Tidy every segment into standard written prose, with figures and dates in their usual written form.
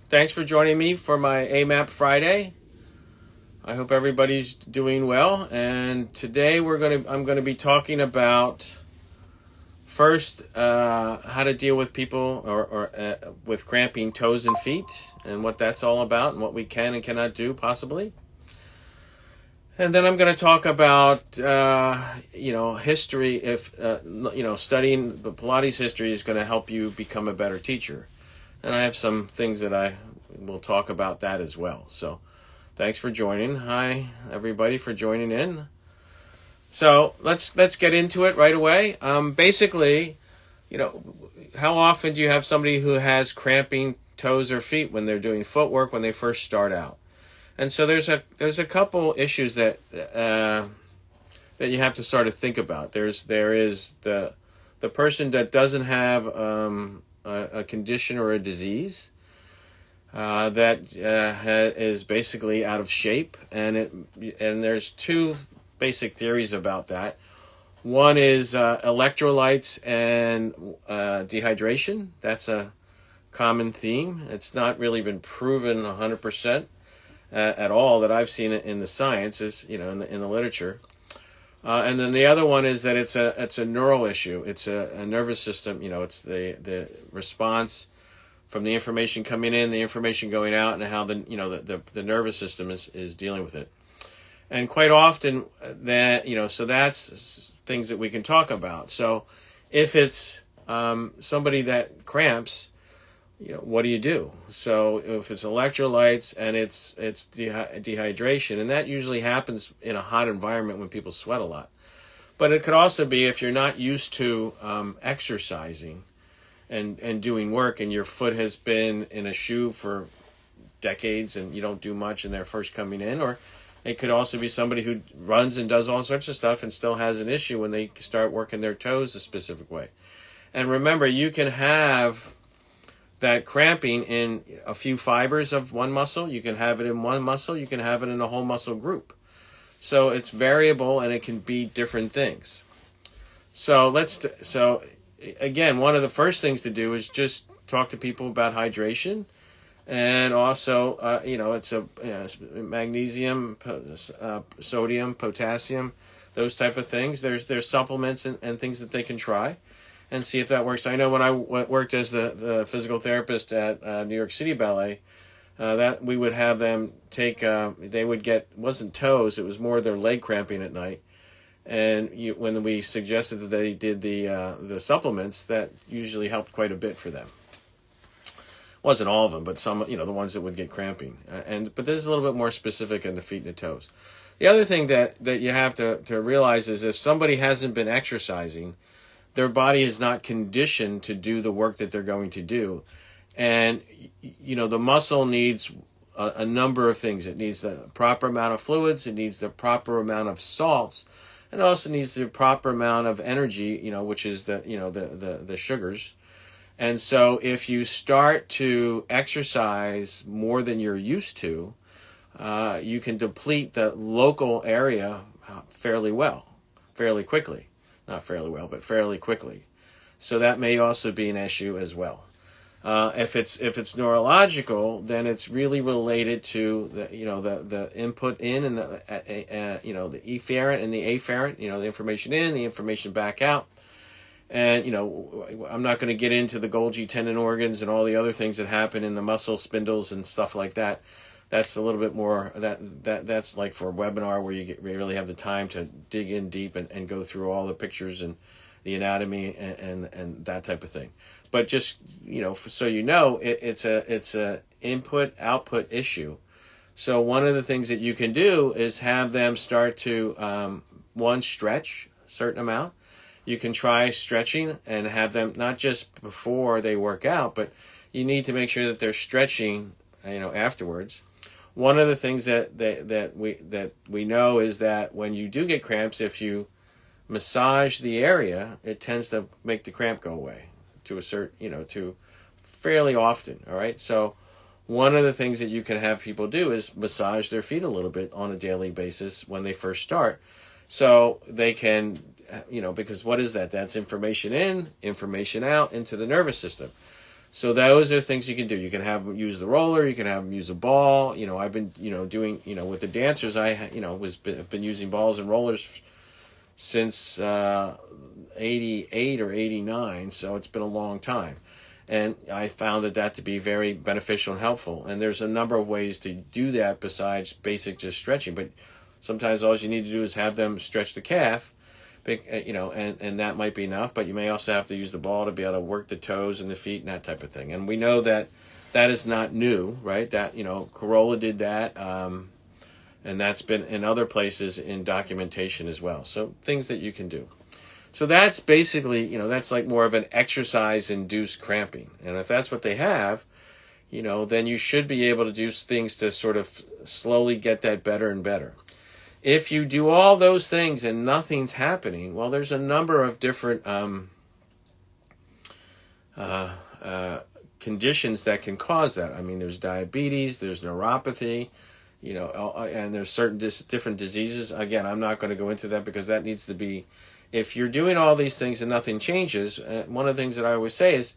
Thanks for joining me for my AMAP Friday. I hope everybody's doing well. And today I'm gonna be talking about first how to deal with people or with cramping toes and feet and what that's all about and what we can and cannot do possibly. And then I'm going to talk about history. If studying the Pilates history is going to help you become a better teacher. And I have some things that I will talk about that as well. So thanks for joining. Hi, everybody, for joining in. So let's get into it right away. Basically, how often do you have somebody who has cramping toes or feet when they're doing footwork when they first start out? And so there's a couple issues that you have to sort of think about. There is the person that doesn't have a condition or a disease that is basically out of shape, and there's two basic theories about that. One is electrolytes and dehydration. That's a common theme. It's not really been proven 100% at all that I've seen it in the science, in the literature. And then the other one is that it's a neural issue. It's a nervous system. It's the response from the information coming in, the information going out, and how the nervous system is dealing with it. And quite often so that's things that we can talk about. So if it's somebody that cramps, what do you do? So if it's electrolytes and it's dehydration, and that usually happens in a hot environment when people sweat a lot. But it could also be if you're not used to exercising and doing work, and your foot has been in a shoe for decades and you don't do much and they're first coming in. Or it could also be somebody who runs and does all sorts of stuff and still has an issue when they start working their toes a specific way. And remember, you can have that cramping in a few fibers of one muscle. You can have it in one muscle. You can have it in a whole muscle group. So it's variable, and it can be different things. So again, one of the first things to do is just talk to people about hydration, and also it's magnesium, sodium, potassium, those type of things. There's supplements and things that they can try and see if that works. I know when I worked as the physical therapist at New York City Ballet, that we would have them take, they would get, wasn't toes, it was more their leg cramping at night. And when we suggested that they did the supplements, that usually helped quite a bit for them. Wasn't all of them, but some, the ones that would get cramping. But this is a little bit more specific in the feet and the toes. The other thing that you have to realize is if somebody hasn't been exercising, their body is not conditioned to do the work that they're going to do. And, the muscle needs a number of things. It needs the proper amount of fluids. It needs the proper amount of salts. And it also needs the proper amount of energy, which is the sugars. And so if you start to exercise more than you're used to, you can deplete the local area fairly quickly. Not fairly well, but fairly quickly. So that may also be an issue as well. If it's neurological, then it's really related to the input in and the efferent and the afferent. The information in, the information back out. And I'm not going to get into the Golgi tendon organs and all the other things that happen in the muscle spindles and stuff like that. That's a little bit more that's like for a webinar where you really have the time to dig in deep and go through all the pictures and the anatomy and that type of thing. But just so it's a input output issue. So one of the things that you can do is have them start to stretch a certain amount. You can try stretching and have them not just before they work out, but you need to make sure that they're stretching afterwards. One of the things that we know is that when you do get cramps, if you massage the area, it tends to make the cramp go away to fairly often. All right. So one of the things that you can have people do is massage their feet a little bit on a daily basis when they first start. So they can, because what is that? That's information in, information out into the nervous system. So those are things you can do. You can have them use the roller. You can have them use a ball. I've been, doing, with the dancers, I've been using balls and rollers since 88 or 89. So it's been a long time. And I found that to be very beneficial and helpful. And there's a number of ways to do that besides basic just stretching. But sometimes all you need to do is have them stretch the calf, and that might be enough. But you may also have to use the ball to be able to work the toes and the feet and that type of thing. And we know that is not new, right? That, Corolla did that. And that's been in other places in documentation as well. So things that you can do. So that's basically, that's like more of an exercise-induced cramping. And if that's what they have, then you should be able to do things to sort of slowly get that better and better. If you do all those things and nothing's happening, well, there's a number of different conditions that can cause that. I mean, there's diabetes, there's neuropathy, and there's certain different diseases. Again, I'm not going to go into that because that needs to be, if you're doing all these things and nothing changes, one of the things that I always say is,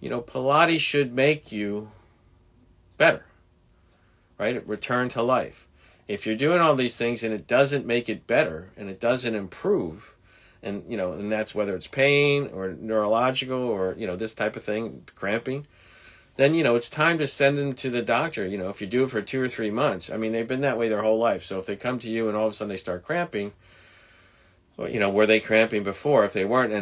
Pilates should make you better, right? Return to life. If you're doing all these things and it doesn't make it better and it doesn't improve, and, and that's whether it's pain or neurological or, this type of thing, cramping, then, it's time to send them to the doctor. If you do it for 2 or 3 months, I mean, they've been that way their whole life. So if they come to you and all of a sudden they start cramping, well, were they cramping before? If they weren't,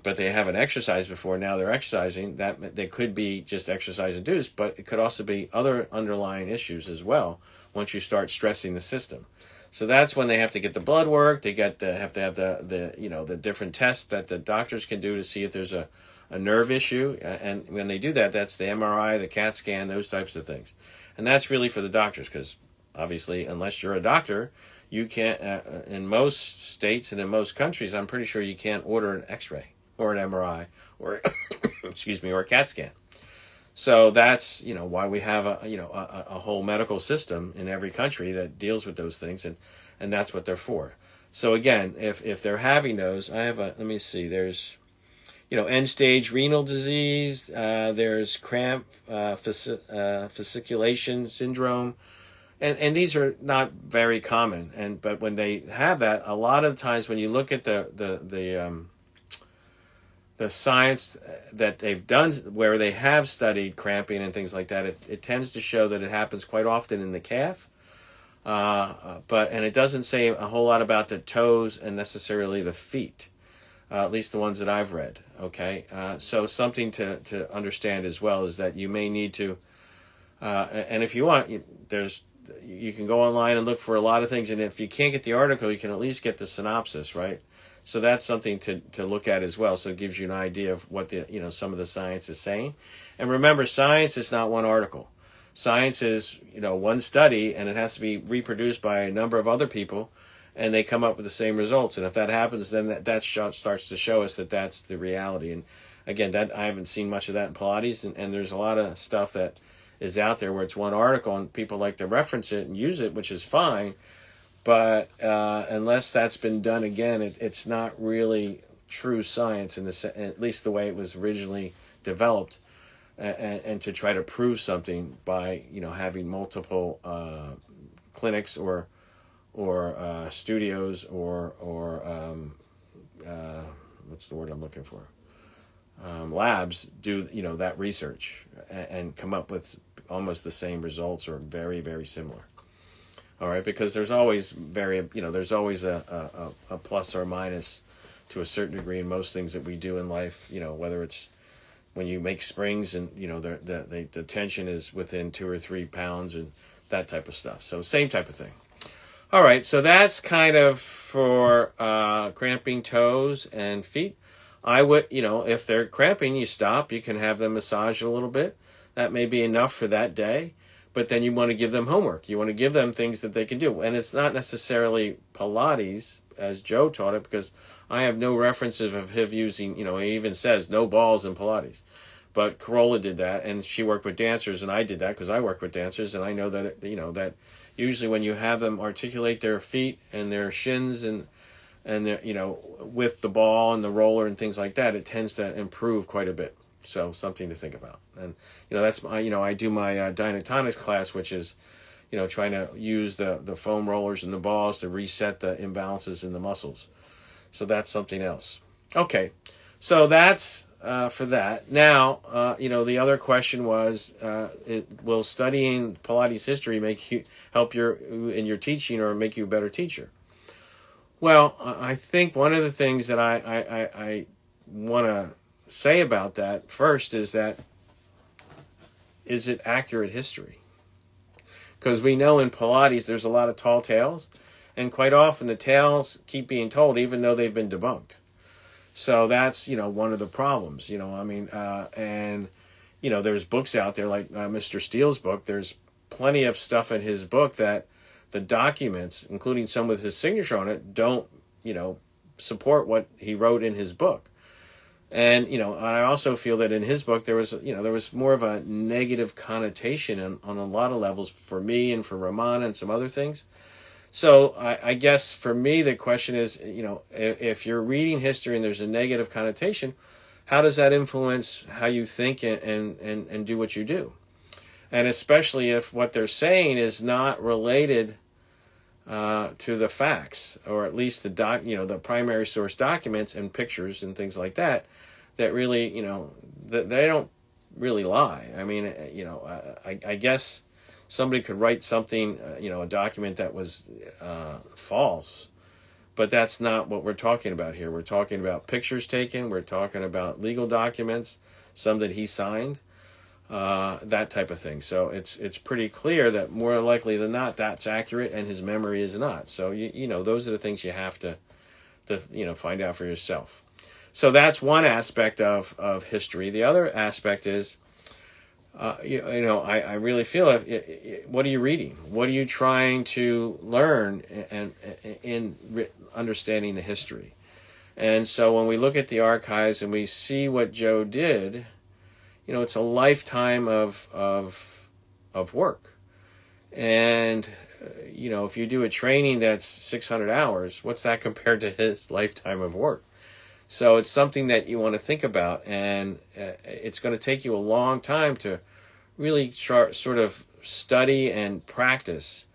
but they haven't exercised before, now they're exercising, that they could be just exercise induced, but it could also be other underlying issues as well once you start stressing the system. So that's when they have to get the blood work. They have to have the different tests that the doctors can do to see if there's a nerve issue. And when they do that, that's the MRI, the CAT scan, those types of things. And that's really for the doctors because obviously, unless you're a doctor, you can't, in most states and in most countries, I'm pretty sure you can't order an X-ray or an MRI or, or a CAT scan. So that's, why we have a whole medical system in every country that deals with those things, and that's what they're for. So again, if they're having those, let me see, there's, end-stage renal disease, there's cramp, fasciculation syndrome, and these are not very common. But when they have that, a lot of times when you look at the science that they've done where they have studied cramping and things like that, it tends to show that it happens quite often in the calf. And it doesn't say a whole lot about the toes and necessarily the feet, at least the ones that I've read. Okay. So something to understand as well is that you may need to, and if you want, you can go online and look for a lot of things. And if you can't get the article, you can at least get the synopsis, right? So that's something to look at as well. So it gives you an idea of what some of the science is saying. And remember, science is not one article. Science is, one study, and it has to be reproduced by a number of other people, and they come up with the same results. And if that happens, then that starts to show us that that's the reality. And again, that I haven't seen much of that in Pilates, and there's a lot of stuff that is out there where it's one article and people like to reference it and use it, which is fine. But unless that's been done again, it's not really true science at least the way it was originally developed, and to try to prove something by having multiple clinics or studios or what's the word I'm looking for? Labs do that research and come up with almost the same results or very, very similar. All right, because there's always there's always a plus or minus to a certain degree in most things that we do in life. Whether it's when you make springs and the tension is within 2 or 3 pounds and that type of stuff. So same type of thing. All right, so that's kind of for cramping toes and feet. I would, if they're cramping, you stop. You can have them massage a little bit. That may be enough for that day. But then you want to give them homework. You want to give them things that they can do. And it's not necessarily Pilates, as Joe taught it, because I have no references of him using, he even says no balls in Pilates. But Corolla did that, and she worked with dancers, and I did that because I work with dancers, and I know that, that usually when you have them articulate their feet and their shins and their, with the ball and the roller and things like that, it tends to improve quite a bit. So something to think about. And, that's my, I do my Dynatonics class, which is, trying to use the foam rollers and the balls to reset the imbalances in the muscles. So that's something else. Okay. So that's for that. Now, the other question was, will studying Pilates history help in your teaching or make you a better teacher? Well, I think one of the things that I want to say about that first is it accurate history? Because we know in Pilates there's a lot of tall tales, and quite often the tales keep being told even though they've been debunked. So that's, one of the problems, and, there's books out there like Mr. Steele's book. There's plenty of stuff in his book that the documents, including some with his signature on it, don't, support what he wrote in his book. And, I also feel that in his book, there was more of a negative connotation on a lot of levels for me and for Ramana and some other things. So I guess for me, the question is, if you're reading history and there's a negative connotation, how does that influence how you think and do what you do? And especially if what they're saying is not related to the facts, or at least the primary source documents and pictures and things like that really, that they don't really lie. I mean, I guess somebody could write something, a document that was false, but that's not what we're talking about here. We're talking about pictures taken. We're talking about legal documents, some that he signed, that type of thing. So it's pretty clear that more likely than not, that's accurate, and his memory is not. So those are the things you have to find out for yourself. So that's one aspect of history. The other aspect is, I really feel what are you reading? What are you trying to learn in understanding the history? And so when we look at the archives and we see what Joe did, it's a lifetime of work. And, if you do a training that's 600 hours, what's that compared to his lifetime of work? So it's something that you want to think about, and it's going to take you a long time to really sort of study and practice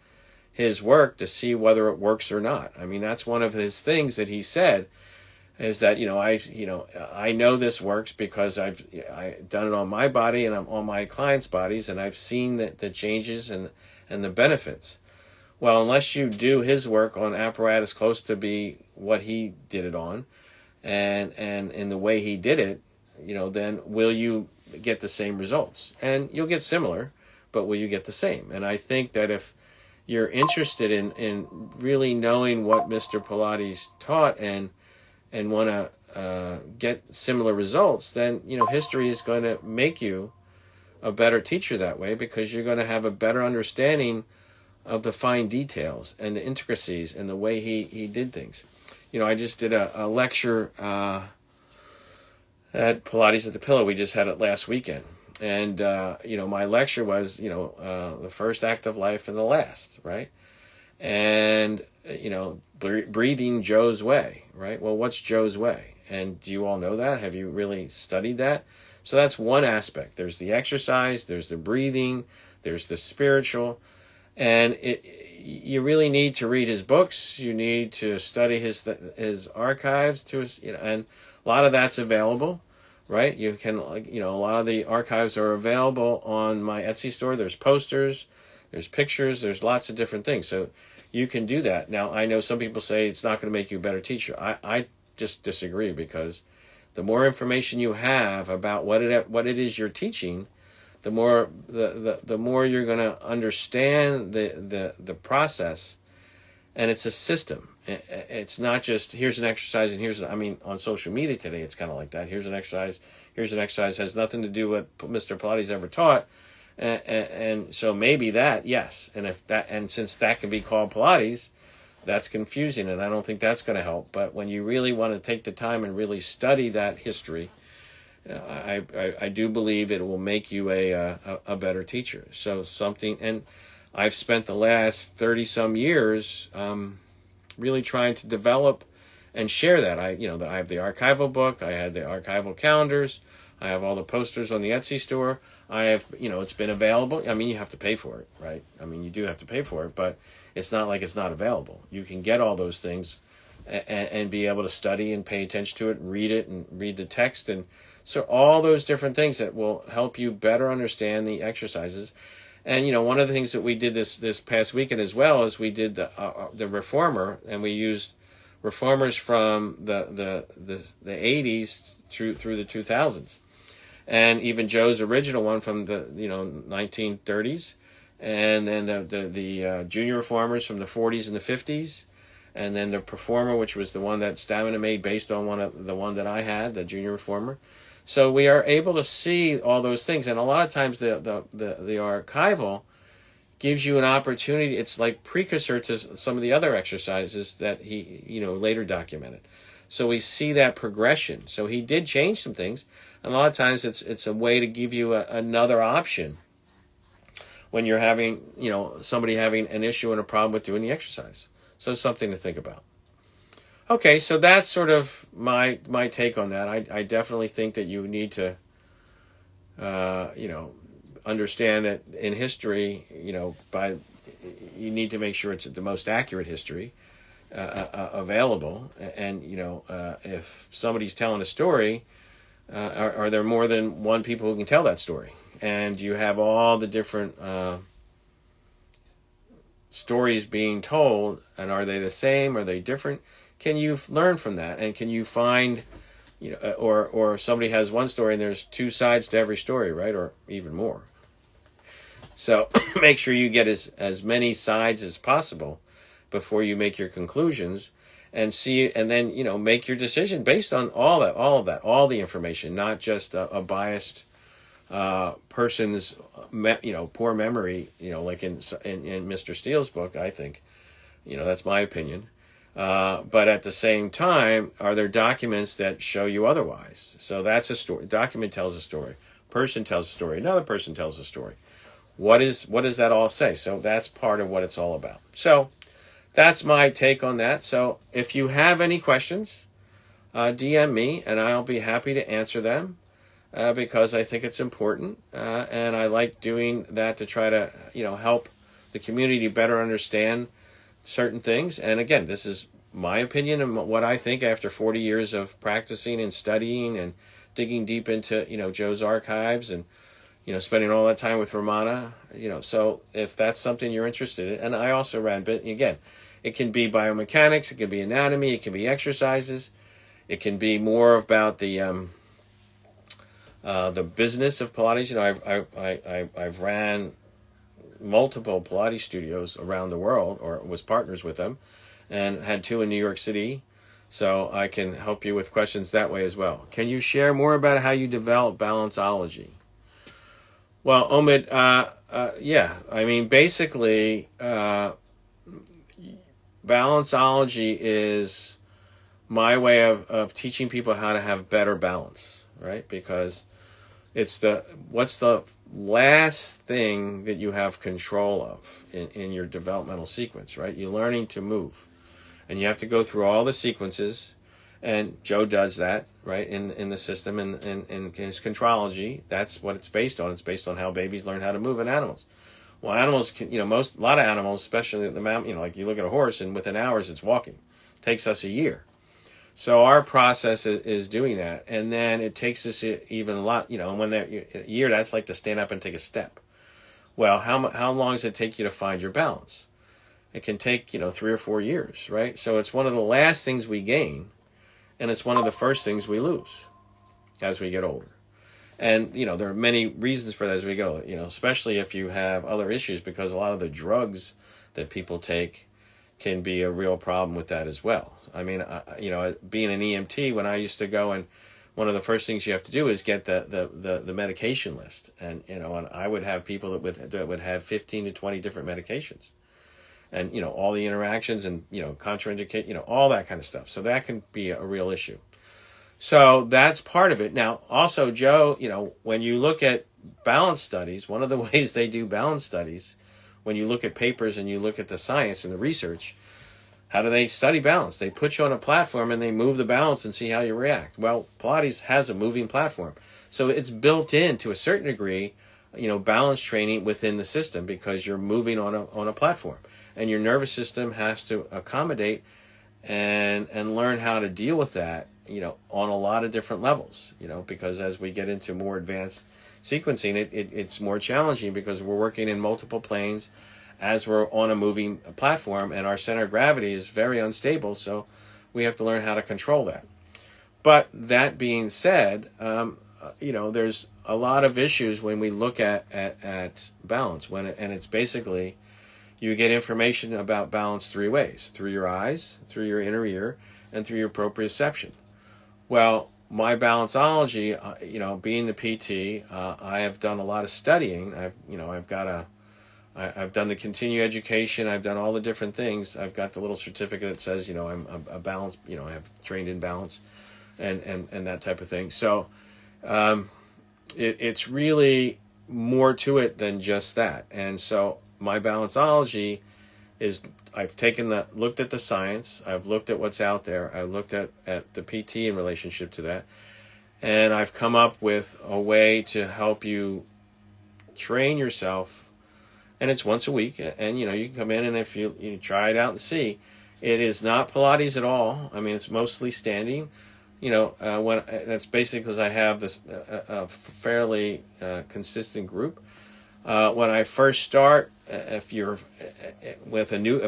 his work to see whether it works or not. I mean, that's one of his things that he said, is that, I know this works because I've done it on my body and I'm on my clients' bodies, and I've seen the changes and the benefits. Well, unless you do his work on apparatus close to be what he did it on, and in the way he did it, then will you get the same results? And you'll get similar, but will you get the same? And I think that if you're interested in really knowing what Mr. Pilates taught and want to get similar results, then history is going to make you a better teacher that way, because you're going to have a better understanding of the fine details and the intricacies and the way he did things. I just did a lecture at Pilates at the Pillow. We just had it last weekend. And, my lecture was, the first act of life and the last, right? And, breathing Joe's way, right? Well, what's Joe's way? And do you all know that? Have you really studied that? So that's one aspect. There's the exercise, there's the breathing, there's the spiritual. And you really need to read his books. You need to study his archives and a lot of that's available, right? You can, a lot of the archives are available on my Etsy store. There's posters, there's pictures, there's lots of different things. So you can do that. Now, I know some people say it's not going to make you a better teacher. I just disagree, because the more information you have about what it is you're teaching, the more you're going to understand the process, and it's a system. It's not just here's an exercise and on social media today it's kind of like that. Here's an exercise has nothing to do with what Mr. Pilates ever taught, and so maybe that, yes, and since that can be called Pilates, that's confusing, and I don't think that's going to help. But when you really want to take the time and really study that history, I do believe it will make you a better teacher. So and I've spent the last 30 some years really trying to develop and share that. I have the archival book, I had the archival calendars, I have all the posters on the Etsy store. I have, it's been available. I mean, you have to pay for it, right? I mean, you do have to pay for it, but it's not like it's not available. You can get all those things and be able to study and pay attention to it and read it and read the text. And so all those different things that will help you better understand the exercises. And, one of the things that we did this past weekend as well is we did the reformer, and we used reformers from the 80s through the 2000s. And even Joe's original one from the 1930s, and then the junior reformers from the 40s and the 50s, and then the performer, which was the one that Stamina made based on the one that I had, the junior reformer. So we are able to see all those things, and a lot of times the archival gives you an opportunity. It's like precursor to some of the other exercises that he later documented. So we see that progression. So he did change some things, and a lot of times it's a way to give you another option when you're having somebody having an issue and a problem with doing the exercise. So something to think about. Okay, so that's sort of my take on that. I definitely think that you need to understand that in history, you need to make sure it's the most accurate history available. And if somebody's telling a story, are there more than one people who can tell that story? And you have all the different stories being told, and are they the same? Are they different? Can you learn from that? And can you find, or if somebody has one story and there's two sides to every story, right? Or even more. So make sure you get as many sides as possible before you make your conclusions, and see, and then, make your decision based on all the information, not just a biased person's, poor memory, like in Mr. Steele's book, I think, that's my opinion. But at the same time, are there documents that show you otherwise? So that's a story. Document tells a story. Person tells a story. Another person tells a story. What does that all say? So that's part of what it's all about. So that's my take on that. So if you have any questions, DM me, and I'll be happy to answer them, because I think it's important. And I like doing that to try to, help the community better understand certain things. And again, this is my opinion and what I think after 40 years of practicing and studying and digging deep into, Joe's archives, and, spending all that time with Romana, so if that's something you're interested in. And I also ran, but again, it can be biomechanics, it can be anatomy, it can be exercises, it can be more about the business of Pilates. I've ran multiple Pilates studios around the world, or was partners with them, and had 2 in New York City. So I can help you with questions that way as well. Can you share more about how you develop Balanceology? Well, Omid, yeah. I mean, basically, Balanceology is my way of teaching people how to have better balance, right? Because it's what's the last thing that you have control of in your developmental sequence, right? You're learning to move, and you have to go through all the sequences, and Joe does that, right, in the system, and in his contrology. That's what it's based on. It's based on how babies learn how to move in animals. Well, animals can, a lot of animals, especially the mountain, like you look at a horse, and within hours it's walking. It takes us a year. So our process is doing that, and then it takes us even a lot, and when a year, that's like to stand up and take a step. Well, how long does it take you to find your balance? It can take, 3 or 4 years, right? So it's one of the last things we gain, and it's one of the first things we lose as we get older. And, there are many reasons for that as we go, especially if you have other issues, because a lot of the drugs that people take can be a real problem with that as well. I mean, being an EMT, when I used to go, and one of the first things you have to do is get the medication list. And, and I would have people that would have 15 to 20 different medications. And, all the interactions and, contraindicate, all that kind of stuff. So that can be a real issue. So that's part of it. Now, also, Joe, when you look at balance studies, one of the ways they do balance studies, when you look at papers and you look at the science and the research, How do they study balance? They put you on a platform and they move the balance and see how you react. Well, Pilates has a moving platform. So it's built in to a certain degree, balance training within the system, because you're moving on a platform. And your nervous system has to accommodate and learn how to deal with that, on a lot of different levels, because as we get into more advanced sequencing, it's more challenging because we're working in multiple planes as we're on a moving platform, and our center of gravity is very unstable, so we have to learn how to control that. But that being said, there's a lot of issues when we look at balance, and it's basically, you get information about balance three ways: through your eyes, through your inner ear, and through your proprioception. Well, my balanceology, being the PT, I have done a lot of studying. I've done the continuing education. I've done all the different things. I've got the little certificate that says, I'm a balance, I have trained in balance and that type of thing. So it's really more to it than just that. And so my balanceology is, I've looked at the science, I've looked at what's out there, I've looked at the PT in relationship to that, and I've come up with a way to help you train yourself. And it's once a week, and you can come in, and if you try it out and see, it is not Pilates at all. I mean, it's mostly standing. That's basically because I have this a fairly consistent group. When I first start, if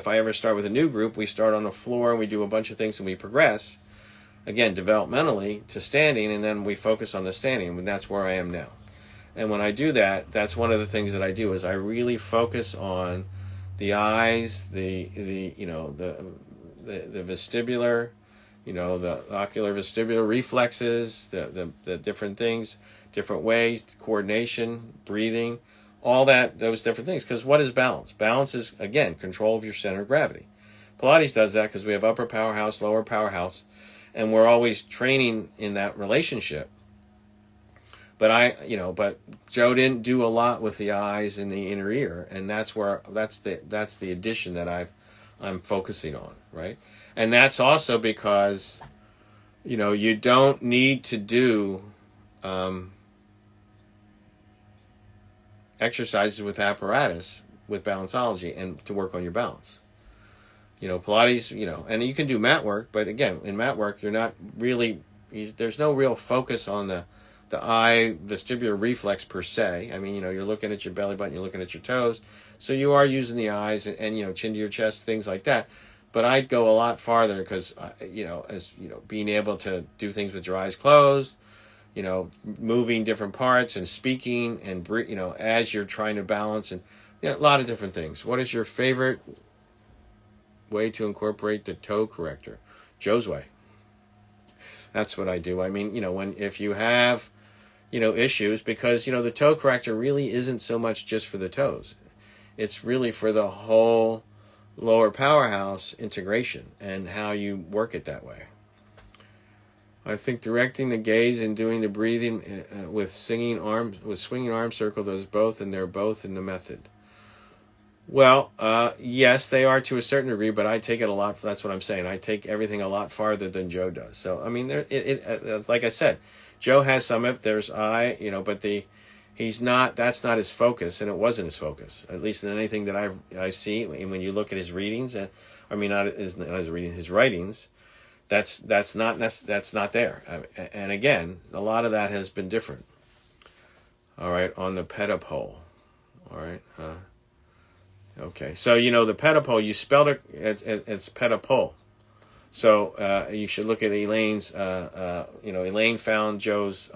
I ever start with a new group, we start on the floor and we do a bunch of things and we progress, again, developmentally to standing, and then we focus on the standing, and that's where I am now. And when I do that, that's one of the things that I do, is I really focus on the eyes, the vestibular, the ocular vestibular reflexes, the different things, different ways, coordination, breathing, all those different things. Because what is balance? Balance is, again, control of your center of gravity. Pilates does that because we have upper powerhouse, lower powerhouse, and we're always training in that relationship. But but Joe didn't do a lot with the eyes and the inner ear, and that's the addition that I'm focusing on, right? And that's also because, you don't need to do exercises with apparatus with balanceology and to work on your balance. Pilates, and you can do mat work, but again, in mat work, you're not really, there's no real focus on the eye vestibular reflex per se. I mean, you're looking at your belly button, you're looking at your toes, so you are using the eyes and chin to your chest, things like that. But I'd go a lot farther because, being able to do things with your eyes closed, moving different parts and speaking and, as you're trying to balance, and a lot of different things. What is your favorite way to incorporate the toe corrector? Joe's way. That's what I do. I mean, if you have, issues, because, the toe corrector really isn't so much just for the toes. It's really for the whole lower powerhouse integration and how you work it that way. I think directing the gaze and doing the breathing with swinging arm circle does both, and they're both in the method. Well, yes, they are to a certain degree, but I take it a lot. That's what I'm saying. I take everything a lot farther than Joe does. So, I mean, like I said, Joe has some of it. There's but that's not his focus, and it wasn't his focus, at least in anything that I see. And when you look at his readings, his writings, that's not there. And again, a lot of that has been different. All right, on the pedipole. All right. Okay, so the pedipole, you spelled it, it's pedipole. So you should look at Elaine's, Elaine found Joe's,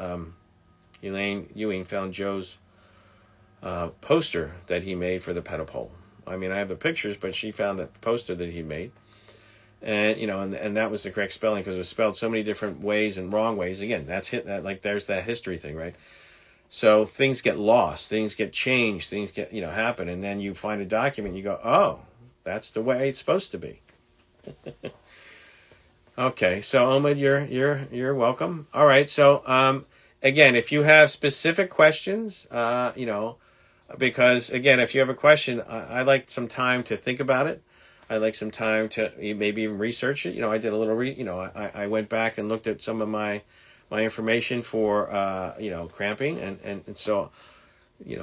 Elaine Ewing found Joe's poster that he made for the pedipole. I mean, I have the pictures, but she found the poster that he made. And, and that was the correct spelling, because it was spelled so many different ways and wrong ways. Again, there's that history thing, right? So things get lost, things get changed, things get, happen. And then you find a document and you go, oh, that's the way it's supposed to be. Okay. So Omid, you're welcome. All right. So, again, if you have specific questions, because again, if you have a question, I like some time to think about it. I'd like some time to maybe even research it. I did a little I went back and looked at some of my information for cramping, and so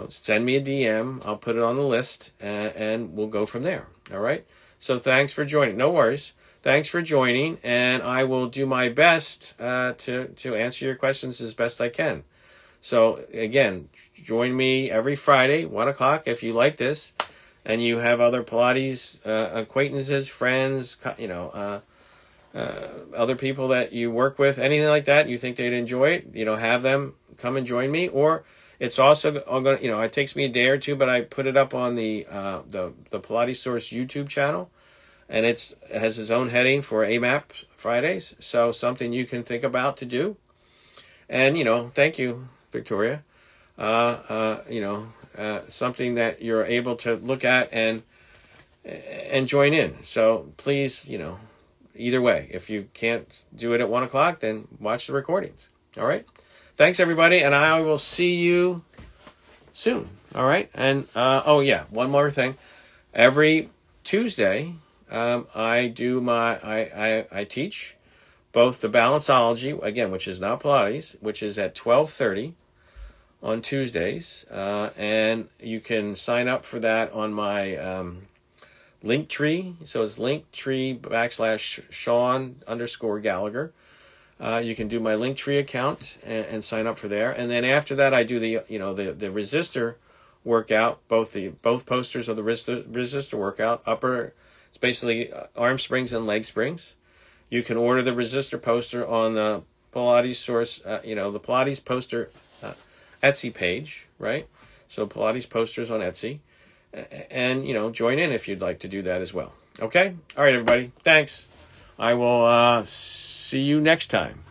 send me a DM. I'll put it on the list, and we'll go from there. All right. So thanks for joining. No worries. Thanks for joining, and I will do my best to answer your questions as best I can. So again, join me every Friday, 1:00, if you like this, and you have other Pilates acquaintances, friends, other people that you work with, anything like that, you think they'd enjoy it, have them come and join me. Or it's also going to, it takes me a day or two, but I put it up on the Pilates Source YouTube channel, and it has its own heading for AMAP Fridays. So something you can think about to do. And, thank you, Victoria. Something that you're able to look at and join in. So please, either way, if you can't do it at 1:00, then watch the recordings. All right. Thanks, everybody, and I will see you soon. All right. And one more thing. Every Tuesday, I teach both the Balanceology, again, which is not Pilates, which is at 12:30 on Tuesdays, and you can sign up for that on my Linktree. So it's Linktree/Sean_Gallagher. You can do my Linktree account and sign up for there. And then after that, I do the resistor workout, both posters of the resistor workout. It's basically arm springs and leg springs. You can order the resistor poster on the Pilates Source, the Pilates poster Etsy page, right? So Pilates posters on Etsy, and join in if you'd like to do that as well. Okay, all right, everybody. Thanks. I will see you next time.